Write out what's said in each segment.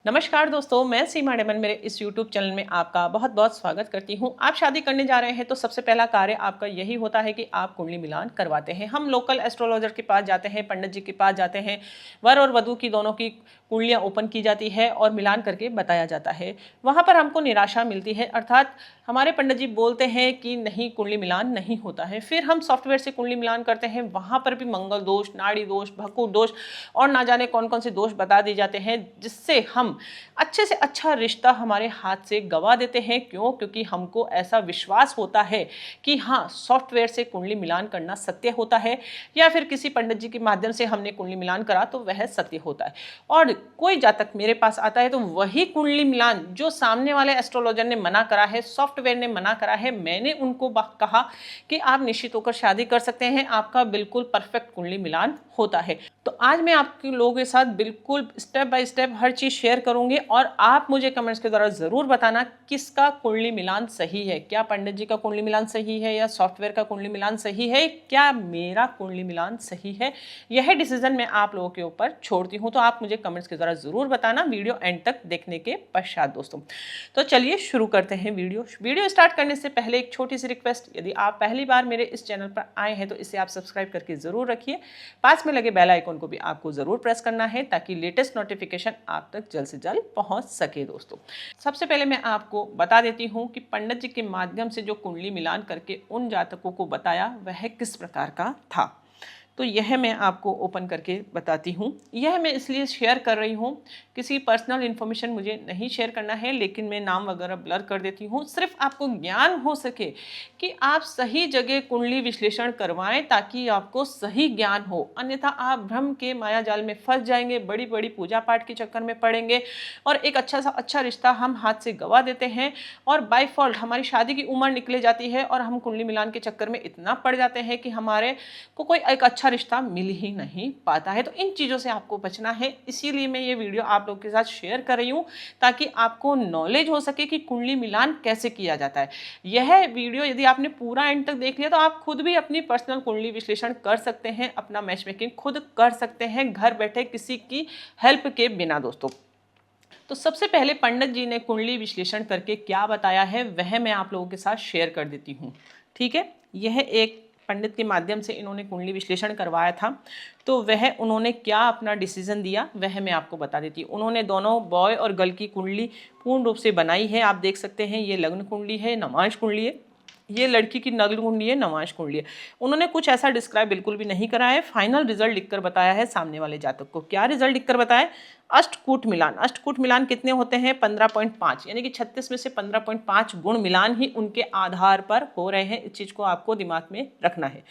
नमस्कार दोस्तों, मैं सीमा डेमन मेरे इस YouTube चैनल में आपका बहुत बहुत स्वागत करती हूँ। आप शादी करने जा रहे हैं तो सबसे पहला कार्य आपका यही होता है कि आप कुंडली मिलान करवाते हैं। हम लोकल एस्ट्रोलॉजर के पास जाते हैं, पंडित जी के पास जाते हैं। वर और वधू की दोनों की कुंडलियाँ ओपन की जाती है और मिलान करके बताया जाता है। वहाँ पर हमको निराशा मिलती है, अर्थात हमारे पंडित जी बोलते हैं कि नहीं, कुंडली मिलान नहीं होता है। फिर हम सॉफ्टवेयर से कुंडली मिलान करते हैं, वहाँ पर भी मंगल दोष, नाड़ी दोष, भक्कू दोष और ना जाने कौन कौन से दोष बता दिए जाते हैं, जिससे हम अच्छे से अच्छा रिश्ता हमारे हाथ से गवा देते हैं। क्योंकि हमको ऐसा विश्वास होता है कि हाँ, सॉफ्टवेयर से कुंडली मिलान करना सत्य होता है, या फिर किसी पंडित जी के माध्यम से हमने कुंडली मिलान करा तो वह सत्य होता है। और कोई जातक मेरे पास आता है तो वही कुंडली मिलान जो सामने वाले एस्ट्रोलॉजर ने मना करा है, सॉफ्टवेयर ने मना करा है, मैंने उनको कहा कि आप निश्चित होकर शादी कर सकते हैं, आपका बिल्कुल परफेक्ट कुंडली मिलान होता है। तो आज मैं आपके लोगों के साथ बिल्कुल step by step her cheese share करूंगी और आप मुझे कमेंट्स के द्वारा ज़रूर बताना किसका कुंडली मिलान सही है। क्या पंडित जी का कुंडली मिलान सही है या सॉफ्टवेयर का कुंडली मिलान सही है, क्या मेरा कुंडली मिलान सही है? यह डिसीजन मैं आप लोगों के ऊपर छोड़ती हूँ, तो आप मुझे कमेंट्स के द्वारा ज़रूर बताना वीडियो एंड तक देखने के पश्चात दोस्तों। तो चलिए शुरू करते हैं वीडियो स्टार्ट करने से पहले एक छोटी सी रिक्वेस्ट, यदि आप पहली बार मेरे इस चैनल पर आए हैं तो इसे आप सब्सक्राइब करके ज़रूर रखिए। पास में लगे बेल आइकन को भी आपको ज़रूर प्रेस करना है ताकि लेटेस्ट नोटिफिकेशन आप तक जल्द से जल्द पहुंच सके दोस्तों। सबसे पहले मैं आपको बता देती हूं कि पंडित जी के माध्यम से जो कुंडली मिलान करके उन जातकों को बताया वह किस प्रकार का था, तो यह मैं आपको ओपन करके बताती हूँ। यह मैं इसलिए शेयर कर रही हूँ, किसी पर्सनल इन्फॉर्मेशन मुझे नहीं शेयर करना है, लेकिन मैं नाम वगैरह ब्लर कर देती हूँ, सिर्फ आपको ज्ञान हो सके कि आप सही जगह कुंडली विश्लेषण करवाएं ताकि आपको सही ज्ञान हो। अन्यथा आप भ्रम के माया जाल में फंस जाएंगे, बड़ी बड़ी पूजा पाठ के चक्कर में पड़ेंगे और एक अच्छा रिश्ता हम हाथ से गंवा देते हैं और बाय फॉल्ट हमारी शादी की उम्र निकले जाती है और हम कुंडली मिलान के चक्कर में इतना पड़ जाते हैं कि हमारे को कोई एक अच्छा रिश्ता मिल ही नहीं पाता है। तो इन चीज़ों से आपको बचना है, इसीलिए मैं ये वीडियो आप लोगों के साथ शेयर कर रही हूँ ताकि आपको नॉलेज हो सके कि कुंडली मिलान कैसे किया जाता है। यह वीडियो यदि आपने पूरा एंड तक देख लिया तो आप खुद भी अपनी पर्सनल कुंडली विश्लेषण कर सकते हैं, अपना मैच मेकिंग खुद कर सकते हैं घर बैठे किसी की हेल्प के बिना दोस्तों। तो सबसे पहले पंडित जी ने कुंडली विश्लेषण करके क्या बताया है वह मैं आप लोगों के साथ शेयर कर देती हूँ। ठीक है, यह एक पंडित के माध्यम से इन्होंने कुंडली विश्लेषण करवाया था, तो वह उन्होंने क्या अपना डिसीजन दिया वह मैं आपको बता देती हूँ। उन्होंने दोनों बॉय और गर्ल की कुंडली पूर्ण रूप से बनाई है। आप देख सकते हैं ये लग्न कुंडली है, नवांश कुंडली है, ये लड़की की नग्न कुंडली है, नवांश कुंडली है। उन्होंने कुछ ऐसा डिस्क्राइब बिल्कुल भी नहीं करा है, फाइनल रिजल्ट लिखकर बताया है सामने वाले जातक को। क्या रिजल्ट लिखकर बताया? अष्टकूट मिलान। अष्टकूट मिलान कितने होते हैं? 15.5, यानी कि 36 में से 15.5 गुण मिलान ही उनके आधार पर हो रहे हैं। इस चीज़ को आपको दिमाग में रखना है,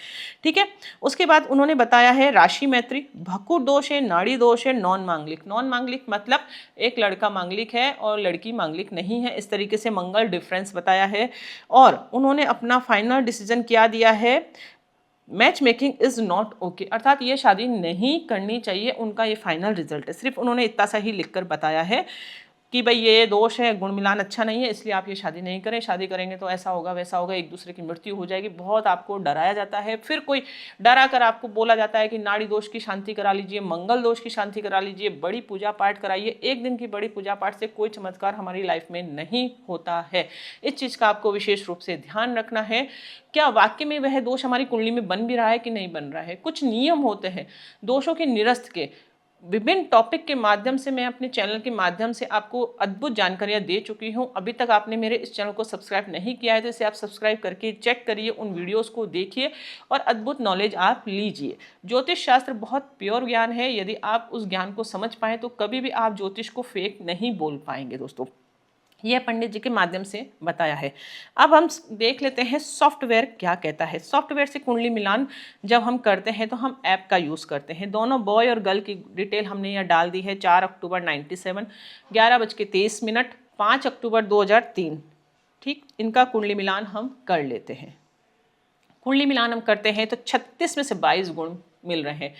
ठीक है। उसके बाद उन्होंने बताया है राशि मैत्री, भक्कू दोष है, नाड़ी दोष है, नॉन मांगलिक। नॉन मांगलिक मतलब एक लड़का मांगलिक है और लड़की मांगलिक नहीं है, इस तरीके से मंगल डिफरेंस बताया है। और उन्होंने अपना फाइनल डिसीजन क्या दिया है? Match making is not okay, अर्थात ये शादी नहीं करनी चाहिए, उनका ये फाइनल रिजल्ट है। सिर्फ उन्होंने इतना सा ही लिखकर बताया है कि भाई ये दोष है, गुण मिलान अच्छा नहीं है, इसलिए आप ये शादी नहीं करें, शादी करेंगे तो ऐसा होगा वैसा होगा, एक दूसरे की मृत्यु हो जाएगी। बहुत आपको डराया जाता है, फिर कोई डरा कर आपको बोला जाता है कि नाड़ी दोष की शांति करा लीजिए, मंगल दोष की शांति करा लीजिए, बड़ी पूजा पाठ कराइए। एक दिन की बड़ी पूजा पाठ से कोई चमत्कार हमारी लाइफ में नहीं होता है। इस चीज़ का आपको विशेष रूप से ध्यान रखना है। क्या वाकई में वह दोष हमारी कुंडली में बन भी रहा है कि नहीं बन रहा है? कुछ नियम होते हैं दोषों के निरस्त के। विभिन्न टॉपिक के माध्यम से मैं अपने चैनल के माध्यम से आपको अद्भुत जानकारियां दे चुकी हूं। अभी तक आपने मेरे इस चैनल को सब्सक्राइब नहीं किया है तो इसे आप सब्सक्राइब करके चेक करिए, उन वीडियोस को देखिए और अद्भुत नॉलेज आप लीजिए। ज्योतिष शास्त्र बहुत प्योर ज्ञान है, यदि आप उस ज्ञान को समझ पाए तो कभी भी आप ज्योतिष को फेक नहीं बोल पाएंगे दोस्तों। यह पंडित जी के माध्यम से बताया है। अब हम देख लेते हैं सॉफ्टवेयर क्या कहता है। सॉफ्टवेयर से कुंडली मिलान जब हम करते हैं तो हम ऐप का यूज़ करते हैं। दोनों बॉय और गर्ल की डिटेल हमने यहाँ डाल दी है। 4 अक्टूबर 97, 11:23, 5 अक्टूबर 2003, ठीक, इनका कुंडली मिलान हम कर लेते हैं। कुंडली मिलान हम करते हैं तो 36 में से 22 गुण मिल रहे हैं।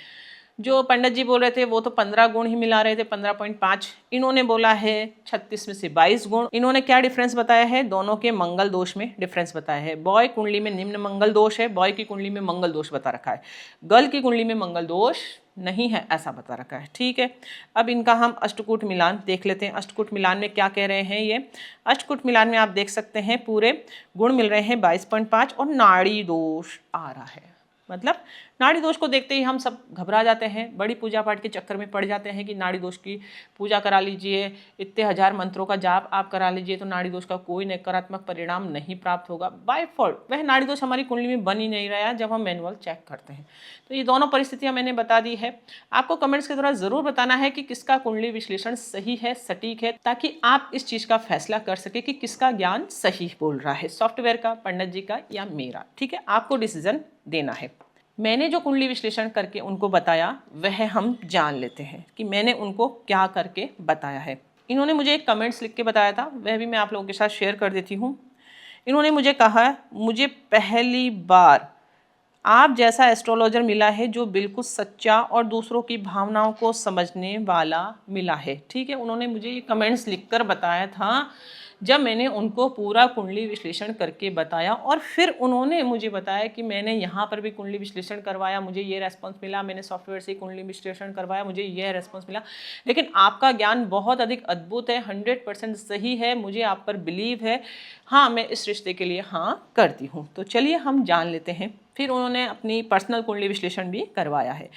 जो पंडित जी बोल रहे थे वो तो 15 गुण ही मिला रहे थे, 15.5। इन्होंने बोला है 36 में से 22 गुण। इन्होंने क्या डिफरेंस बताया है? दोनों के मंगल दोष में डिफरेंस बताया है। बॉय कुंडली में निम्न मंगल दोष है, बॉय की कुंडली में मंगल दोष बता रखा है। गर्ल की कुंडली में मंगल दोष नहीं है, ऐसा बता रखा है। ठीक है, अब इनका हम अष्टकूट मिलान देख लेते हैं। अष्टकूट मिलान में क्या कह रहे हैं ये? अष्टकूट मिलान में आप देख सकते हैं पूरे गुण मिल रहे हैं 22.5 और नाड़ी दोष आ रहा है। मतलब नाड़ी दोष को देखते ही हम सब घबरा जाते हैं, बड़ी पूजा पाठ के चक्कर में पड़ जाते हैं कि नाड़ी दोष की पूजा करा लीजिए, इतने हजार मंत्रों का जाप आप करा लीजिए तो नाड़ी दोष का कोई नकारात्मक परिणाम नहीं प्राप्त होगा। बाय डिफॉल्ट वह नाड़ी दोष हमारी कुंडली में बन ही नहीं रहा है जब हम मैनुअल चेक करते हैं। तो ये दोनों परिस्थितियां मैंने बता दी है। आपको कमेंट्स के द्वारा जरूर बताना है कि किसका कुंडली विश्लेषण सही है, सटीक है, ताकि आप इस चीज का फैसला कर सके कि किसका ज्ञान सही बोल रहा है, सॉफ्टवेयर का, पंडित जी का या मेरा। ठीक है, आपको डिसीजन देना है। मैंने जो कुंडली विश्लेषण करके उनको बताया वह हम जान लेते हैं कि मैंने उनको क्या करके बताया है। इन्होंने मुझे एक कमेंट्स लिख के बताया था, वह भी मैं आप लोगों के साथ शेयर कर देती हूँ। इन्होंने मुझे कहा, मुझे पहली बार आप जैसा एस्ट्रोलॉजर मिला है जो बिल्कुल सच्चा और दूसरों की भावनाओं को समझने वाला मिला है। ठीक है, उन्होंने मुझे ये कमेंट्स लिखकर बताया था जब मैंने उनको पूरा कुंडली विश्लेषण करके बताया, और फिर उन्होंने मुझे बताया कि मैंने यहाँ पर भी कुंडली विश्लेषण करवाया, मुझे ये रेस्पॉन्स मिला, मैंने सॉफ्टवेयर से कुंडली विश्लेषण करवाया, मुझे ये रेस्पॉन्स मिला। लेकिन आपका ज्ञान बहुत अधिक अद्भुत है, 100% सही है, मुझे आप पर बिलीव है, हाँ मैं इस रिश्ते के लिए हाँ करती हूँ। तो चलिए हम जान लेते हैं। फिर उन्होंने अपनी पर्सनल कुंडली विश्लेषण भी करवाया है।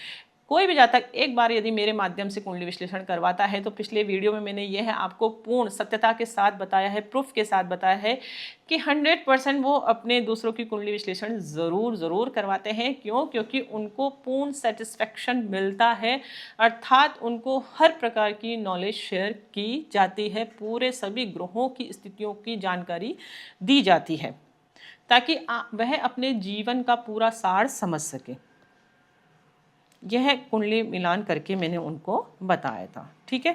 कोई भी जातक एक बार यदि मेरे माध्यम से कुंडली विश्लेषण करवाता है तो पिछले वीडियो में मैंने यह आपको पूर्ण सत्यता के साथ बताया है, प्रूफ के साथ बताया है कि 100% वो अपने दूसरों की कुंडली विश्लेषण ज़रूर करवाते हैं। क्यों? क्योंकि उनको पूर्ण सेटिस्फेक्शन मिलता है, अर्थात उनको हर प्रकार की नॉलेज शेयर की जाती है, पूरे सभी ग्रहों की स्थितियों की जानकारी दी जाती है ताकि वह अपने जीवन का पूरा सार समझ सके। यह कुंडली मिलान करके मैंने उनको बताया था। ठीक है,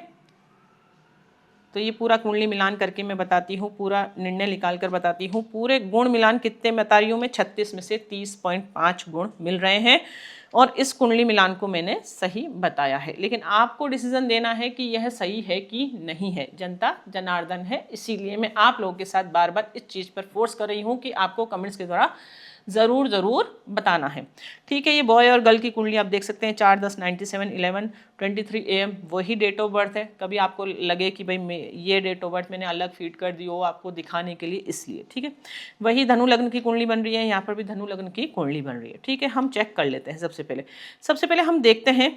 तो ये पूरा कुंडली मिलान करके मैं बताती हूँ, पूरा निर्णय निकाल कर बताती हूँ। पूरे गुण मिलान कितने बता रही हूँ मैं? 36 में से 30.5 गुण मिल रहे हैं और इस कुंडली मिलान को मैंने सही बताया है। लेकिन आपको डिसीजन देना है कि यह सही है कि नहीं है। जनता जनार्दन है, इसीलिए मैं आप लोगों के साथ बार बार इस चीज़ पर फोर्स कर रही हूँ कि आपको कमेंट्स के द्वारा ज़रूर बताना है। ठीक है, ये बॉय और गर्ल की कुंडली आप देख सकते हैं 4/10/97 11:23 AM वही डेट ऑफ बर्थ है। कभी आपको लगे कि भाई ये डेट ऑफ बर्थ मैंने अलग फीड कर दी हो आपको दिखाने के लिए, इसलिए। ठीक है, वही धनु लग्न की कुंडली बन रही है, यहाँ पर भी धनु लग्न की कुंडली बन रही है। ठीक है, हम चेक कर लेते हैं। सबसे पहले हम देखते हैं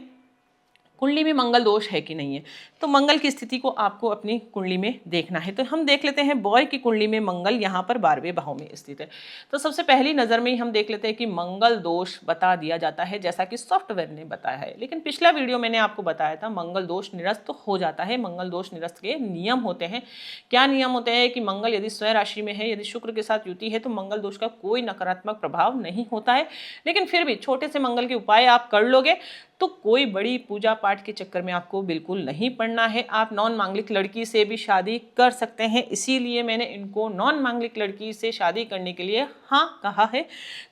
कुंडली में मंगल दोष है कि नहीं है। तो मंगल की स्थिति को आपको अपनी कुंडली में देखना है। तो हम देख लेते हैं बॉय की कुंडली में मंगल यहाँ पर 12वें भाव में स्थित है। तो सबसे पहली नज़र में ही हम देख लेते हैं कि मंगल दोष बता दिया जाता है जैसा कि सॉफ्टवेयर ने बताया है। लेकिन पिछला वीडियो मैंने आपको बताया था मंगल दोष निरस्त हो जाता है। मंगल दोष निरस्त के नियम होते हैं। क्या नियम होते हैं कि मंगल यदि स्वयं राशि में है, यदि शुक्र के साथ युति है तो मंगल दोष का कोई नकारात्मक प्रभाव नहीं होता है। लेकिन फिर भी छोटे से मंगल के उपाय आप कर लोगे तो कोई बड़ी पूजा पाठ के चक्कर में आपको बिल्कुल नहीं पड़ना है। आप नॉन मांगलिक लड़की से भी शादी कर सकते हैं, इसीलिए मैंने इनको नॉन मांगलिक लड़की से शादी करने के लिए हाँ कहा है।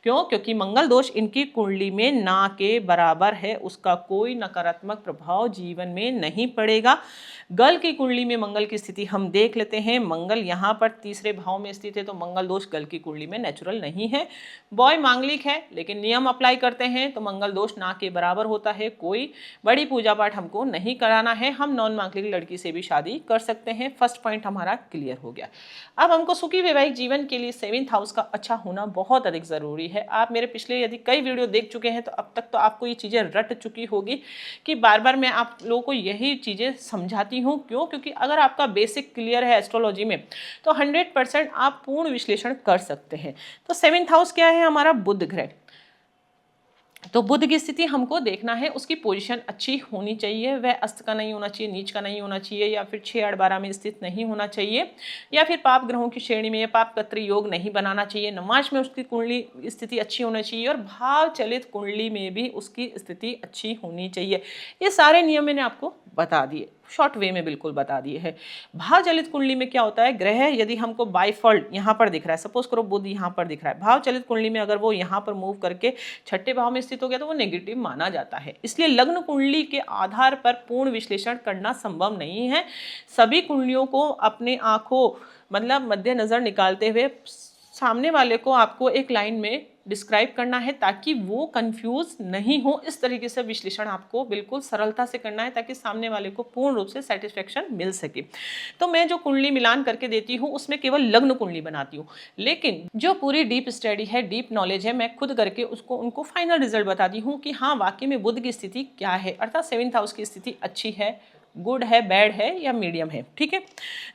क्यों? क्योंकि मंगल दोष इनकी कुंडली में ना के बराबर है, उसका कोई नकारात्मक प्रभाव जीवन में नहीं पड़ेगा। गर्ल की कुंडली में मंगल की स्थिति हम देख लेते हैं। मंगल यहाँ पर 3रे भाव में स्थित है तो मंगल दोष गर्ल की कुंडली में नेचुरल नहीं है। बॉय मांगलिक है लेकिन नियम अप्लाई करते हैं तो मंगल दोष ना के बराबर होता है। कोई बड़ी पूजा पाठ हमको नहीं कराना है, हम नॉन मांगलिक लड़की से भी शादी कर सकते हैं। फर्स्ट पॉइंट हमारा क्लियर हो गया। अब हमको सुखी वैवाहिक जीवन के लिए 7th हाउस का अच्छा होना बहुत अधिक जरूरी है। आप मेरे पिछले यदि कई वीडियो देख चुके हैं तो अब तक तो आपको ये चीजें रट चुकी होगी कि बार बार मैं आप लोगों को यही चीजें समझाती हूँ। क्यों? क्योंकि अगर आपका बेसिक क्लियर है एस्ट्रोलॉजी में तो 100% आप पूर्ण विश्लेषण कर सकते हैं। तो 7th हाउस क्या है? हमारा बुध ग्रह। तो बुध की स्थिति हमको देखना है, उसकी पोजीशन अच्छी होनी चाहिए, वह अस्त का नहीं होना चाहिए, नीच का नहीं होना चाहिए, या फिर 6-8-12 में स्थित नहीं होना चाहिए, या फिर पाप ग्रहों की श्रेणी में या पाप कत्री योग नहीं बनाना चाहिए। नमाज में उसकी कुंडली स्थिति अच्छी होनी चाहिए और भाव चलित कुंडली में भी उसकी स्थिति अच्छी होनी चाहिए। ये सारे नियम मैंने आपको बता दिए, शॉर्ट वे में बिल्कुल बता दिए है। भाव चलित कुंडली में क्या होता है? ग्रह यदि हमको बाय फॉल्ट यहाँ पर दिख रहा है, सपोज करो बुध यहाँ पर दिख रहा है, भाव चलित कुंडली में अगर वो यहाँ पर मूव करके 6ठे भाव में स्थित हो गया तो वो नेगेटिव माना जाता है। इसलिए लग्न कुंडली के आधार पर पूर्ण विश्लेषण करना संभव नहीं है। सभी कुंडलियों को अपने आंखों मतलब मद्देनजर निकालते हुए सामने वाले को आपको एक लाइन में डिस्क्राइब करना है ताकि वो कंफ्यूज नहीं हो। इस तरीके से विश्लेषण आपको बिल्कुल सरलता से करना है ताकि सामने वाले को पूर्ण रूप से सेटिस्फेक्शन मिल सके। तो मैं जो कुंडली मिलान करके देती हूँ उसमें केवल लग्न कुंडली बनाती हूँ, लेकिन जो पूरी डीप स्टडी है, डीप नॉलेज है, मैं खुद करके उसको उनको फाइनल रिजल्ट बताती हूँ कि हाँ वाकई में बुध की स्थिति क्या है, अर्थात 7th हाउस की स्थिति अच्छी है, गुड है, बैड है या मीडियम है। ठीक है,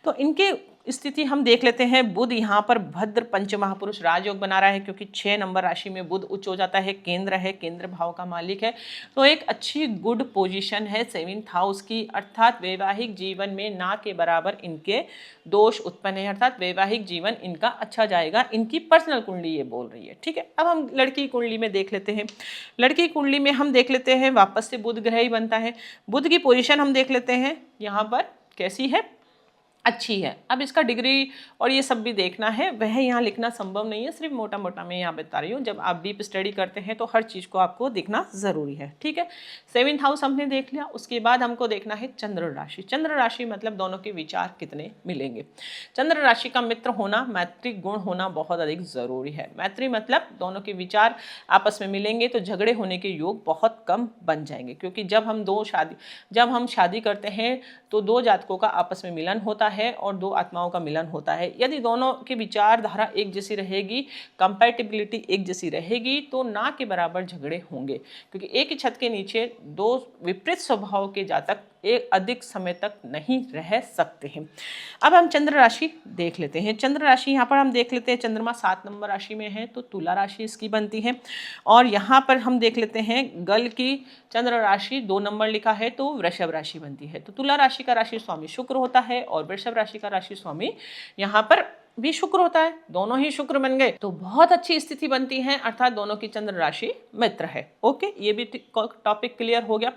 तो इनके स्थिति हम देख लेते हैं। बुध यहाँ पर भद्र पंच महापुरुष राजयोग बना रहा है क्योंकि 6 नंबर राशि में बुध उच्च हो जाता है, केंद्र है, केंद्र भाव का मालिक है, तो एक अच्छी गुड पोजीशन है 7th हाउस की, अर्थात वैवाहिक जीवन में ना के बराबर इनके दोष उत्पन्न है, अर्थात वैवाहिक जीवन इनका अच्छा जाएगा। इनकी पर्सनल कुंडली ये बोल रही है। ठीक है, अब हम लड़की कुंडली में देख लेते हैं। लड़की कुंडली में हम देख लेते हैं वापस से बुध ग्रह ही बनता है। बुध की पोजीशन हम देख लेते हैं यहाँ पर कैसी है, अच्छी है। अब इसका डिग्री और ये सब भी देखना है, वह यहाँ लिखना संभव नहीं है, सिर्फ मोटा मोटा मैं यहाँ बता रही हूँ। जब आप डीप स्टडी करते हैं तो हर चीज़ को आपको देखना ज़रूरी है। ठीक है, 7th हाउस हमने देख लिया। उसके बाद हमको देखना है चंद्र राशि। चंद्र राशि मतलब दोनों के विचार कितने मिलेंगे। चंद्र राशि का मित्र होना, मैत्री गुण होना बहुत अधिक ज़रूरी है। मैत्री मतलब दोनों के विचार आपस में मिलेंगे तो झगड़े होने के योग बहुत कम बन जाएंगे, क्योंकि जब हम शादी करते हैं तो 2 जातकों का आपस में मिलन होता है और 2 आत्माओं का मिलन होता है। यदि दोनों की विचारधारा एक जैसी रहेगी, कंपैटिबिलिटी एक जैसी रहेगी, तो ना के बराबर झगड़े होंगे, क्योंकि एक ही छत के नीचे 2 विपरीत स्वभाव के जातक एक अधिक समय तक नहीं रह सकते हैं। अब हम चंद्र राशि देख लेते हैं। चंद्र राशि यहाँ पर हम देख लेते हैं, चंद्रमा 7 नंबर राशि में है तो तुला राशि इसकी बनती है। और यहाँ पर हम देख लेते हैं गल की चंद्र राशि 2 नंबर लिखा है तो वृषभ राशि बनती है। तो तुला राशि का राशि स्वामी शुक्र होता है और वृषभ राशि का राशि स्वामी यहाँ पर भी शुक्र होता है, दोनों ही शुक्र बन गए तो बहुत अच्छी स्थिति बनती है, अर्थात दोनों की चंद्र राशि मित्र है। ओके, ये भी टॉपिक क्लियर हो गया।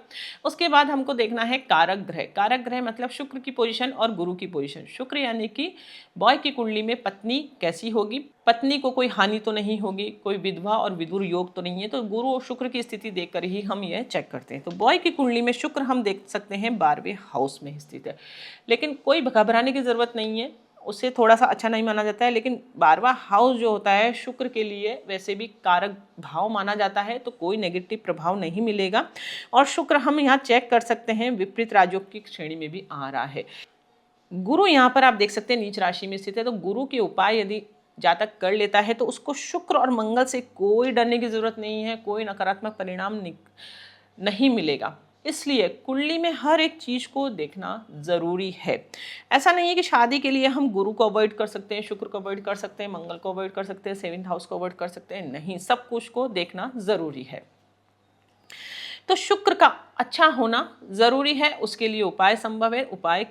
उसके बाद हमको देखना है कारक ग्रह। कारक ग्रह मतलब शुक्र की पोजीशन और गुरु की पोजीशन। शुक्र यानी कि बॉय की कुंडली में पत्नी कैसी होगी, पत्नी को कोई हानि तो नहीं होगी, कोई विधवा और विदुर योग तो नहीं है, तो गुरु और शुक्र की स्थिति देखकर ही हम यह चेक करते हैं। तो बॉय की कुंडली में शुक्र हम देख सकते हैं 12वें हाउस में स्थित है, लेकिन कोई घबराने की जरूरत नहीं है, उससे थोड़ा सा अच्छा नहीं माना जाता है। लेकिन 12वां हाउस जो होता है शुक्र के लिए वैसे भी कारक भाव माना जाता है, तो कोई नेगेटिव प्रभाव नहीं मिलेगा। और शुक्र हम यहाँ चेक कर सकते हैं विपरीत राजयोग की श्रेणी में भी आ रहा है। गुरु यहाँ पर आप देख सकते हैं नीच राशि में स्थित है, तो गुरु के उपाय यदि जातक कर लेता है तो उसको शुक्र और मंगल से कोई डरने की जरूरत नहीं है, कोई नकारात्मक परिणाम नहीं मिलेगा। इसलिए कुंडली में हर एक चीज़ को देखना ज़रूरी है। ऐसा नहीं है कि शादी के लिए हम गुरु को अवॉइड कर सकते हैं, शुक्र को अवॉइड कर सकते हैं, मंगल को अवॉइड कर सकते हैं, 7th हाउस को अवॉइड कर सकते हैं, नहीं, सब कुछ को देखना ज़रूरी है। तो शुक्र का अच्छा होना ज़रूरी है, उसके लिए उपाय संभव है, उपाय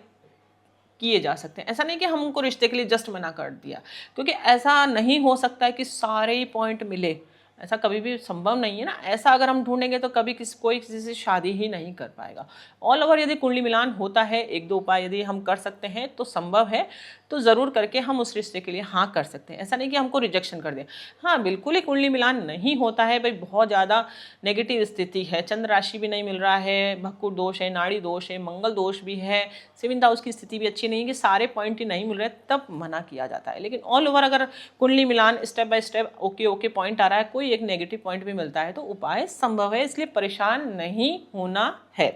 किए जा सकते हैं। ऐसा नहीं कि हम उनको रिश्ते के लिए जस्ट मना कर दिया, क्योंकि ऐसा नहीं हो सकता है कि सारे ही पॉइंट मिले, ऐसा कभी भी संभव नहीं है ना। ऐसा अगर हम ढूंढेंगे तो कभी कोई किसी से शादी ही नहीं कर पाएगा। ऑल ओवर यदि कुंडली मिलान होता है, 1-2 उपाय यदि हम कर सकते हैं तो संभव है, तो ज़रूर करके हम उस रिश्ते के लिए हाँ कर सकते हैं। ऐसा नहीं कि हमको रिजेक्शन कर दें। हाँ, बिल्कुल ही कुंडली मिलान नहीं होता है भाई, बहुत ज़्यादा नेगेटिव स्थिति है, चंद्र राशि भी नहीं मिल रहा है, भक्कुर दोष है, नाड़ी दोष है, मंगल दोष भी है, 7th हाउस की स्थिति भी अच्छी नहीं है, कि सारे पॉइंट ही नहीं मिल रहे, तब मना किया जाता है। लेकिन ऑल ओवर अगर कुंडली मिलान step by step okay point आ रहा है, कोई एक नेगेटिव पॉइंट भी मिलता है, तो उपाय संभव है, इसलिए परेशान नहीं होना है।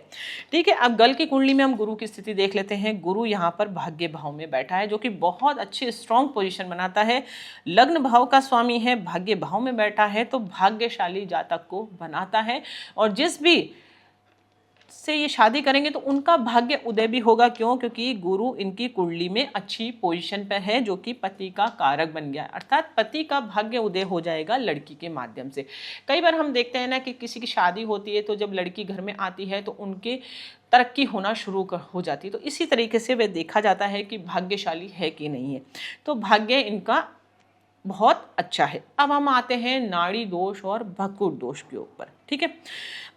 ठीक है, अब गल की कुंडली में हम गुरु की स्थिति देख लेते हैं। गुरु यहाँ पर भाग्य भाव में बैठा है, जो कि बहुत अच्छी स्ट्रॉन्ग पोजीशन बनाता है। लग्न भाव का स्वामी है, भाग्य भाव में बैठा है, तो भाग्यशाली जातक को बनाता है। और जिस भी से ये शादी करेंगे तो उनका भाग्य उदय भी होगा। क्यों? क्योंकि गुरु इनकी कुंडली में अच्छी पोजीशन पर है, जो कि पति का कारक बन गया, अर्थात पति का भाग्य उदय हो जाएगा लड़की के माध्यम से। कई बार हम देखते हैं ना कि किसी की शादी होती है तो जब लड़की घर में आती है तो उनके तरक्की होना शुरू हो जाती है, तो इसी तरीके से वह देखा जाता है कि भाग्यशाली है कि नहीं है। तो भाग्य इनका बहुत अच्छा है। अब हम आते हैं नाड़ी दोष और भक्कुर दोष के ऊपर। ठीक है,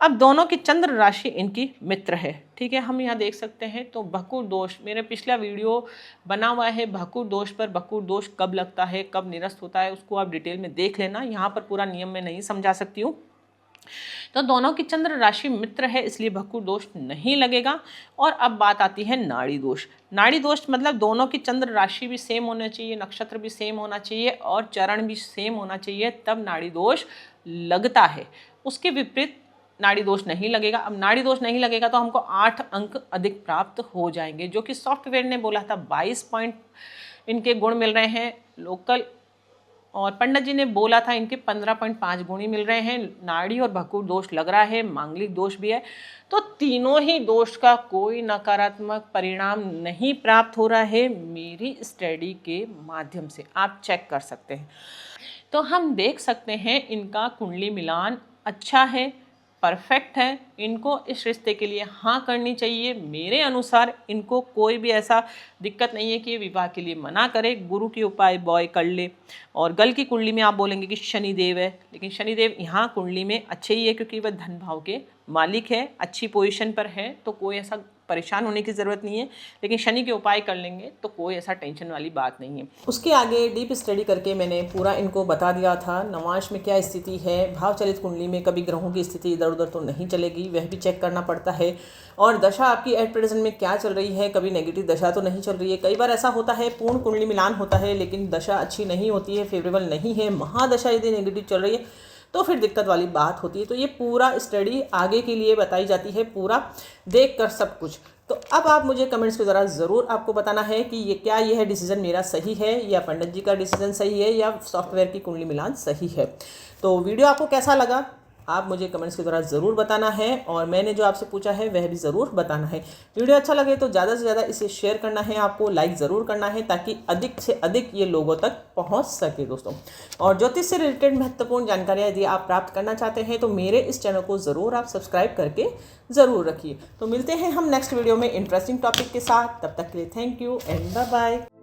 अब दोनों की चंद्र राशि इनकी मित्र है। ठीक है, हम यहाँ देख सकते हैं, तो भक्कुर दोष मेरे पिछला वीडियो बना हुआ है भक्कुर दोष पर। भक्कुर दोष कब लगता है, कब निरस्त होता है, उसको आप डिटेल में देख लेना, यहाँ पर पूरा नियम में नहीं समझा सकती हूँ। तो दोनों की चंद्र राशि मित्र है, इसलिए भक्कुर दोष नहीं लगेगा। और अब बात आती है नाड़ी दोष। नाड़ी दोष मतलब दोनों की चंद्र राशि भी सेम होना चाहिए, नक्षत्र भी सेम होना चाहिए और चरण भी सेम होना चाहिए, तब नाड़ी दोष लगता है। उसके विपरीत नाड़ी दोष नहीं लगेगा। अब नाड़ी दोष नहीं लगेगा तो हमको 8 अंक अधिक प्राप्त हो जाएंगे, जो कि सॉफ्टवेयर ने बोला था 22 पॉइंट इनके गुण मिल रहे हैं लोकल, और पंडित जी ने बोला था इनके 15.5 गुण ही मिल रहे हैं। नाड़ी और भक्कुर दोष लग रहा है, मांगलिक दोष भी है, तो तीनों ही दोष का कोई नकारात्मक परिणाम नहीं प्राप्त हो रहा है मेरी स्टडी के माध्यम से। आप चेक कर सकते हैं। तो हम देख सकते हैं इनका कुंडली मिलान अच्छा है, परफेक्ट है। इनको इस रिश्ते के लिए हाँ करनी चाहिए। मेरे अनुसार इनको कोई भी ऐसा दिक्कत नहीं है कि ये विवाह के लिए मना करे। गुरु के उपाय बॉय कर ले। और गल की कुंडली में आप बोलेंगे कि शनिदेव है, लेकिन शनिदेव यहाँ कुंडली में अच्छे ही है क्योंकि वह धन भाव के मालिक है, अच्छी पोजीशन पर है, तो कोई ऐसा परेशान होने की ज़रूरत नहीं है। लेकिन शनि के उपाय कर लेंगे तो कोई ऐसा टेंशन वाली बात नहीं है। उसके आगे डीप स्टडी करके मैंने पूरा इनको बता दिया था नवांश में क्या स्थिति है। भाव चलित कुंडली में कभी ग्रहों की स्थिति इधर उधर तो नहीं चलेगी, वह भी चेक करना पड़ता है। और दशा आपकी एट प्रेजेंट में क्या चल रही है, कभी नेगेटिव दशा तो नहीं चल रही है। कई बार ऐसा होता है पूर्ण कुंडली मिलान होता है लेकिन दशा अच्छी नहीं होती है, फेवरेबल नहीं है। महादशा यदि नेगेटिव चल रही है तो फिर दिक्कत वाली बात होती है। तो ये पूरा स्टडी आगे के लिए बताई जाती है, पूरा देख कर सब कुछ। तो अब आप मुझे कमेंट्स के ज़रा ज़रूर आपको बताना है कि ये क्या यह डिसीजन मेरा सही है या पंडित जी का डिसीजन सही है या सॉफ्टवेयर की कुंडली मिलान सही है। तो वीडियो आपको कैसा लगा आप मुझे कमेंट्स के द्वारा ज़रूर बताना है, और मैंने जो आपसे पूछा है वह भी ज़रूर बताना है। वीडियो अच्छा लगे तो ज़्यादा से ज़्यादा इसे शेयर करना है, आपको लाइक ज़रूर करना है ताकि अधिक से अधिक ये लोगों तक पहुंच सके दोस्तों। और ज्योतिष से रिलेटेड महत्वपूर्ण जानकारियाँ यदि आप प्राप्त करना चाहते हैं तो मेरे इस चैनल को ज़रूर आप सब्सक्राइब करके ज़रूर रखिए। तो मिलते हैं हम नेक्स्ट वीडियो में इंटरेस्टिंग टॉपिक के साथ। तब तक के लिए thank you and bye bye.